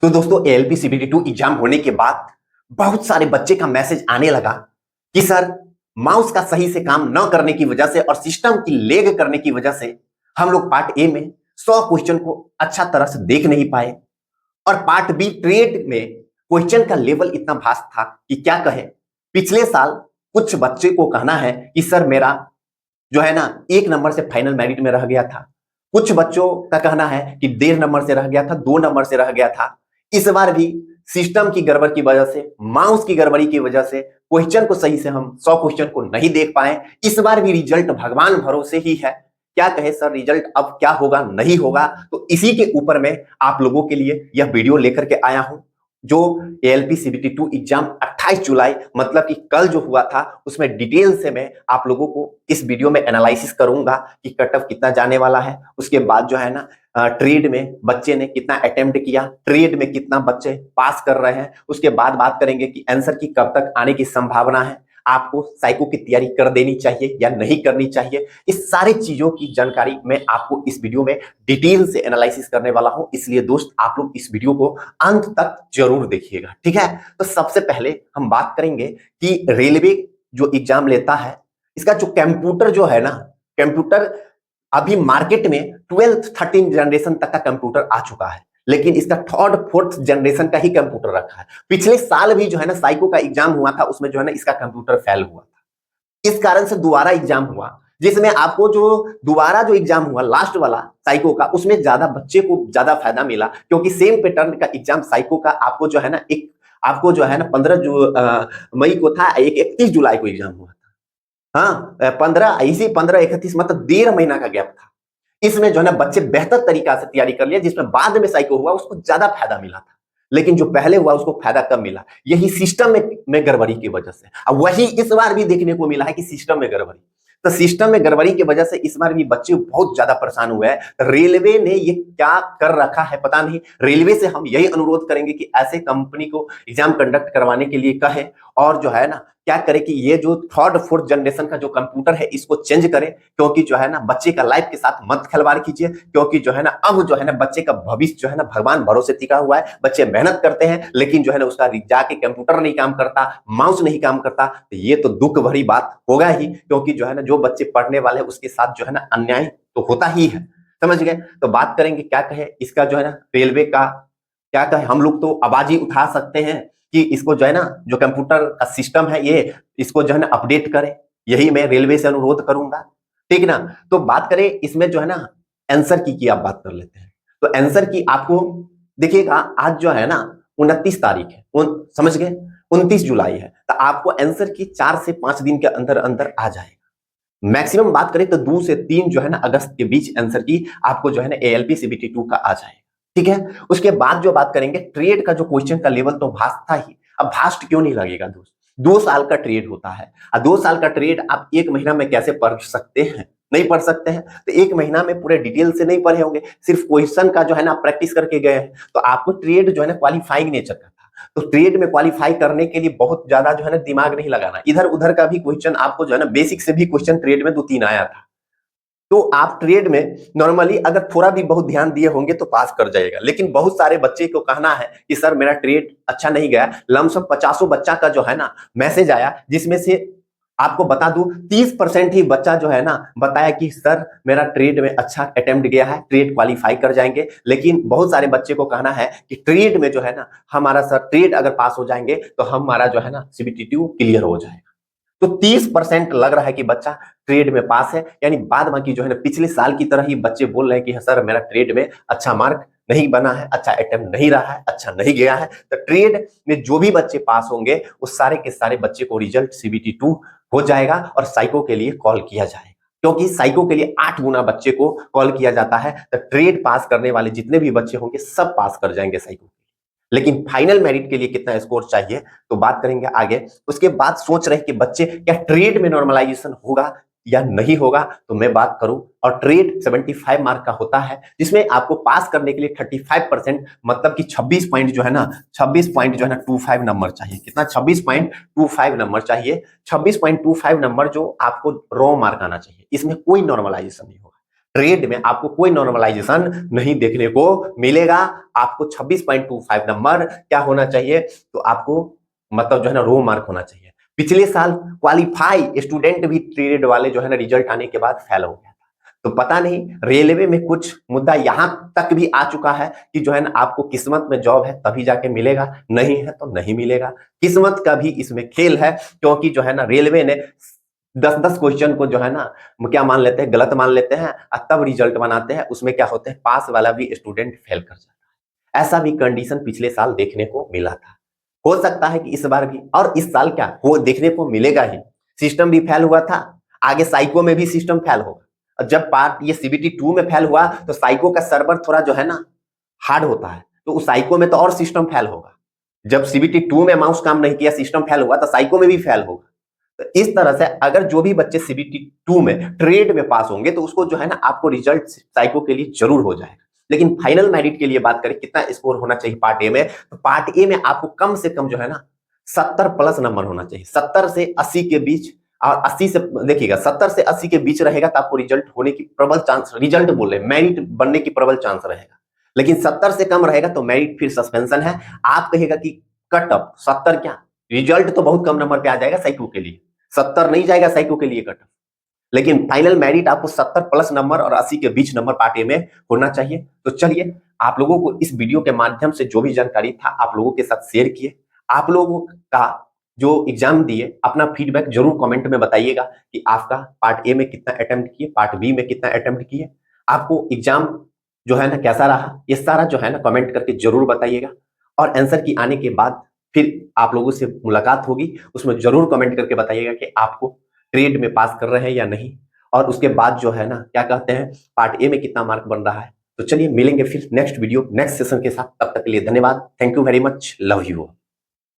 तो दोस्तों ALP CBT 2 exam होने के बाद बहुत सारे बच्चे का मैसेज आने लगा कि सर माउस का सही से काम न करने की वजह से और सिस्टम की लेग करने की वजह से हम लोग पार्ट ए में 100 क्वेश्चन को अच्छा तरह से देख नहीं पाए और पार्ट बी ट्रेड में क्वेश्चन का लेवल इतना भास्ट था कि क्या कहे। पिछले साल कुछ बच्चे को कहना है कि सर मेरा जो है ना 1 नंबर से फाइनल मेरिट में रह गया था, कुछ बच्चों का कहना है कि 1.5 नंबर से रह गया था, 2 नंबर से रह गया था। इस बार भी सिस्टम की गड़बड़ की वजह से, माउस की गड़बड़ी की वजह से क्वेश्चन को सही से हम 100 क्वेश्चन को नहीं देख पाए। इस बार भी रिजल्ट भगवान भरोसे ही है। क्या कहे सर रिजल्ट अब क्या होगा नहीं होगा, तो इसी के ऊपर मैं आप लोगों के लिए यह वीडियो लेकर के आया हूं। जो एएलपी सीबीटी 2 एग्जाम 28 जुलाई मतलब कि कल जो हुआ था उसमें डिटेल से मैं आप लोगों को इस वीडियो में एनालिसिस करूंगा कि कट ऑफ कितना जाने वाला है। उसके बाद जो है ना ट्रेड में बच्चे ने कितना अटेम्प्ट किया, ट्रेड में कितना बच्चे पास कर रहे हैं। उसके बाद बात करेंगे कि आंसर की कब तक आने की संभावना है, आपको साइको की तैयारी कर देनी चाहिए या नहीं करनी चाहिए। इस सारी चीजों की जानकारी मैं आपको इस वीडियो में डिटेल से एनालिसिस करने वाला हूं, इसलिए दोस्त आप लोग इस वीडियो को अंत तक जरूर देखिएगा, ठीक है। तो सबसे पहले हम बात करेंगे कि रेलवे जो एग्जाम लेता है इसका जो कंप्यूटर जो है ना, कंप्यूटर अभी मार्केट में 12th 13 जनरेशन तक का कंप्यूटर आ चुका है, लेकिन इसका 3rd 4th जनरेशन का ही कंप्यूटर रखा है। पिछले साल भी जो है ना साइको का एग्जाम हुआ था, उसमें जो है ना इसका कंप्यूटर फेल हुआ था। इस कारण से दोबारा एग्जाम हुआ, जिसमें आपको जो दोबारा जो एग्जाम हुआ लास्ट वाला साइको का, उसमें ज्यादा बच्चे को ज्यादा फायदा मिला, क्योंकि सेम पैटर्न का एग्जाम साइको का आपको जो है ना आपको जो है ना 15 मई को था, एक 31 जुलाई को एग्जाम हुआ था। हाँ 15 31 मतलब 1.5 महीना का गैप था। इसमें जो है ना बच्चे बेहतर तरीका से तैयारी कर लिया, जिसमें बाद में साइको हुआ उसको ज्यादा फायदा मिला था, लेकिन जो पहले हुआ उसको फायदा कम मिला। यही सिस्टम में गड़बड़ी की वजह से, अब वही इस बार भी देखने को मिला है कि सिस्टम में गड़बड़ी। तो सिस्टम में गड़बड़ी की वजह से इस बार भी बच्चे बहुत ज्यादा परेशान हुए हैं। रेलवे ने ये क्या कर रखा है पता नहीं। रेलवे से हम यही अनुरोध करेंगे कि ऐसे कंपनी को एग्जाम कंडक्ट करवाने के लिए कहे, और जो है ना क्या करे कि ये जो 3rd 4th जनरेशन का जो कंप्यूटर है इसको चेंज करे, क्योंकि जो है ना बच्चे का लाइफ के साथ मत खिलवाड़ कीजिए। क्योंकि जो है ना अब जो है ना बच्चे का भविष्य जो है ना भगवान भरोसे टिका हुआ है। बच्चे मेहनत करते हैं लेकिन जो है ना उसका जाके कंप्यूटर नहीं काम करता, माउस नहीं काम करता, तो ये तो दुख भरी बात होगा ही, क्योंकि जो है ना जो बच्चे पढ़ने वाले उसके साथ जो है ना अन्याय तो होता ही है, समझ गए। तो बात करेंगे क्या कहे इसका जो है ना रेलवे का, क्या कहे हम लोग तो आवाज ही उठा सकते हैं कि इसको जो है ना जो कंप्यूटर का सिस्टम है ये इसको जो है ना अपडेट करें। यही मैं रेलवे से अनुरोध करूंगा, ठीक ना। तो बात करें इसमें जो है ना आंसर की आप बात कर लेते हैं। तो आंसर की आपको देखिएगा, आज जो है ना 29 तारीख है, समझ गए, 29 जुलाई है, तो आपको आंसर की 4 से 5 दिन के अंदर अंदर आ जाएगा। मैक्सिमम बात करें तो 2 से 3 जो है ना अगस्त के बीच आंसर की आपको जो है ना एएलपी सीबीटी 2 का आ जाएगा, ठीक है। उसके बाद जो बात करेंगे ट्रेड का, जो क्वेश्चन का लेवल तो भास्ट था ही, अब भास्ट क्यों नहीं लगेगा दोस्त। 2 साल का ट्रेड होता है, और 2 साल का ट्रेड आप 1 महीना में कैसे पढ़ सकते हैं, नहीं पढ़ सकते हैं। तो 1 महीना में पूरे डिटेल से नहीं पढ़े होंगे, सिर्फ क्वेश्चन का जो है ना प्रैक्टिस करके गए हैं, तो आपको ट्रेड जो है ना क्वालिफाइंग नेचर का था। तो ट्रेड में क्वालिफाई करने के लिए बहुत ज्यादा जो है ना दिमाग नहीं लगाना, इधर उधर का भी क्वेश्चन आपको जो है ना बेसिक से भी क्वेश्चन ट्रेड में 2-3 आया था। तो आप ट्रेड में नॉर्मली अगर थोड़ा भी बहुत ध्यान दिए होंगे तो पास कर जाएगा। लेकिन बहुत सारे बच्चे को कहना है कि सर मेरा ट्रेड अच्छा नहीं गया, लमसम 50 बच्चा का जो है ना मैसेज आया, जिसमें से आपको बता दूं 30% ही बच्चा जो है ना बताया कि सर मेरा ट्रेड में अच्छा अटेम्प्ट गया है, ट्रेड क्वालिफाई कर जाएंगे। लेकिन बहुत सारे बच्चे को कहना है कि ट्रेड में जो है ना हमारा सर ट्रेड अगर पास हो जाएंगे तो हमारा जो है ना सीबीटी 2 क्लियर हो जाएगा। तो 30% लग रहा है कि बच्चा ट्रेड में पास है, यानी बाद बाकी जो है ना पिछले साल की तरह ही बच्चे बोल रहे हैं कि सर मेरा ट्रेड में अच्छा मार्क नहीं बना है, अच्छा अटेम्प्ट नहीं रहा है, अच्छा नहीं गया है। तो ट्रेड में जो भी बच्चे पास होंगे उस सारे के सारे बच्चे को रिजल्ट सीबीटी 2 हो जाएगा और साइको के लिए कॉल किया जाएगा, क्योंकि साइको के लिए 8 गुना बच्चे को कॉल किया जाता है। तो ट्रेड पास करने वाले जितने भी बच्चे होंगे सब पास कर जाएंगे साइको। लेकिन फाइनल मेरिट के लिए कितना स्कोर चाहिए तो बात करेंगे आगे। उसके बाद सोच रहे कि बच्चे क्या ट्रेड में नॉर्मलाइजेशन होगा या नहीं होगा, तो मैं बात करूं, और ट्रेड 75 मार्क का होता है, जिसमें आपको पास करने के लिए 35% मतलब कि 26 पॉइंट जो है ना 26 पॉइंट जो है ना 25 नंबर चाहिए। कितना? 26.25 नंबर चाहिए। 26.25 नंबर जो आपको रॉ मार्क आना चाहिए, इसमें कोई नॉर्मलाइजेशन नहीं होगा। ट्रेड में आपको कोई नॉर्मलाइजेशन नहीं देखने को मिलेगा। आपको 26.25 नंबर क्या होना चाहिए, तो आपको मतलब जो है ना रो मार्क होना चाहिए। पिछले साल क्वालिफाई स्टूडेंट भी ट्रेड वाले जो है ना रिजल्ट आने के बाद फेल हो गया था। तो पता नहीं रेलवे में कुछ मुद्दा यहां तक भी आ चुका है कि जो है ना आपको किस्मत में जॉब है तभी जाके मिलेगा, नहीं है तो नहीं मिलेगा। किस्मत का भी इसमें खेल है, क्योंकि जो है ना रेलवे ने 10-10 क्वेश्चन को जो है ना क्या मान लेते हैं, गलत मान लेते हैं और तब रिजल्ट बनाते हैं। उसमें क्या होते हैं, पास वाला भी स्टूडेंट फेल कर जाता है। ऐसा भी कंडीशन पिछले साल देखने को मिला था। हो सकता है कि इस बार भी, और इस साल क्या हो देखने को मिलेगा ही। सिस्टम भी फेल हुआ था, आगे साइको में भी सिस्टम फेल होगा। और जब पार्ट ये सीबीटी 2 में फेल हुआ तो साइको का सर्वर थोड़ा जो है ना हार्ड होता है, तो उस साइको में तो और सिस्टम फेल होगा। जब सीबीटी 2 में माउस काम नहीं किया, सिस्टम फेल हुआ, तो साइको में भी फेल होगा। तो इस तरह से अगर जो भी बच्चे सीबीटी 2 में ट्रेड में पास होंगे तो उसको जो है ना आपको रिजल्ट साइको के लिए जरूर हो जाएगा। लेकिन फाइनल मेरिट के लिए बात करें कितना स्कोर होना चाहिए पार्ट ए में, तो पार्ट ए में आपको कम से कम जो है ना 70 प्लस नंबर होना चाहिए। 70 से 80 के बीच, और 80 से देखिएगा 70 से 80 के बीच रहेगा तो आपको रिजल्ट होने की प्रबल चांस, रिजल्ट बोले मेरिट बनने की प्रबल चांस रहेगा। लेकिन 70 से कम रहेगा तो मेरिट फिर सस्पेंशन है। आप कहेगा कि कट ऑफ 70 क्या, रिजल्ट तो बहुत कम नंबर पे आ जाएगा साइको के लिए, 70 नहीं जाएगा साइको के लिए कट ऑफ। लेकिन फाइनल मेरिट आपको 70 प्लस नंबर और 80 के बीच नंबर पार्ट ए में होना चाहिए। तो चलिए, आप लोगों को इस वीडियो के माध्यम से जो भी जानकारी था आप लोगों के साथ शेयर किए। आप लोगों का जो एग्जाम दिए अपना फीडबैक जरूर कमेंट में बताइएगा कि आपका पार्ट ए में कितना अटेम्प्ट किए, पार्ट बी में कितना अटेम्प्ट किए, आपको एग्जाम जो है ना कैसा रहा, ये सारा जो है ना कमेंट करके जरूर बताइएगा। और आंसर की आने के बाद फिर आप लोगों से मुलाकात होगी, उसमें जरूर कमेंट करके बताइएगा कि आपको ट्रेड में पास कर रहे हैं या नहीं, और उसके बाद जो है ना क्या कहते हैं पार्ट ए में कितना मार्क बन रहा है। तो चलिए मिलेंगे फिर नेक्स्ट वीडियो नेक्स्ट सेशन के साथ, तब तक के लिए धन्यवाद। Thank you very much, love you.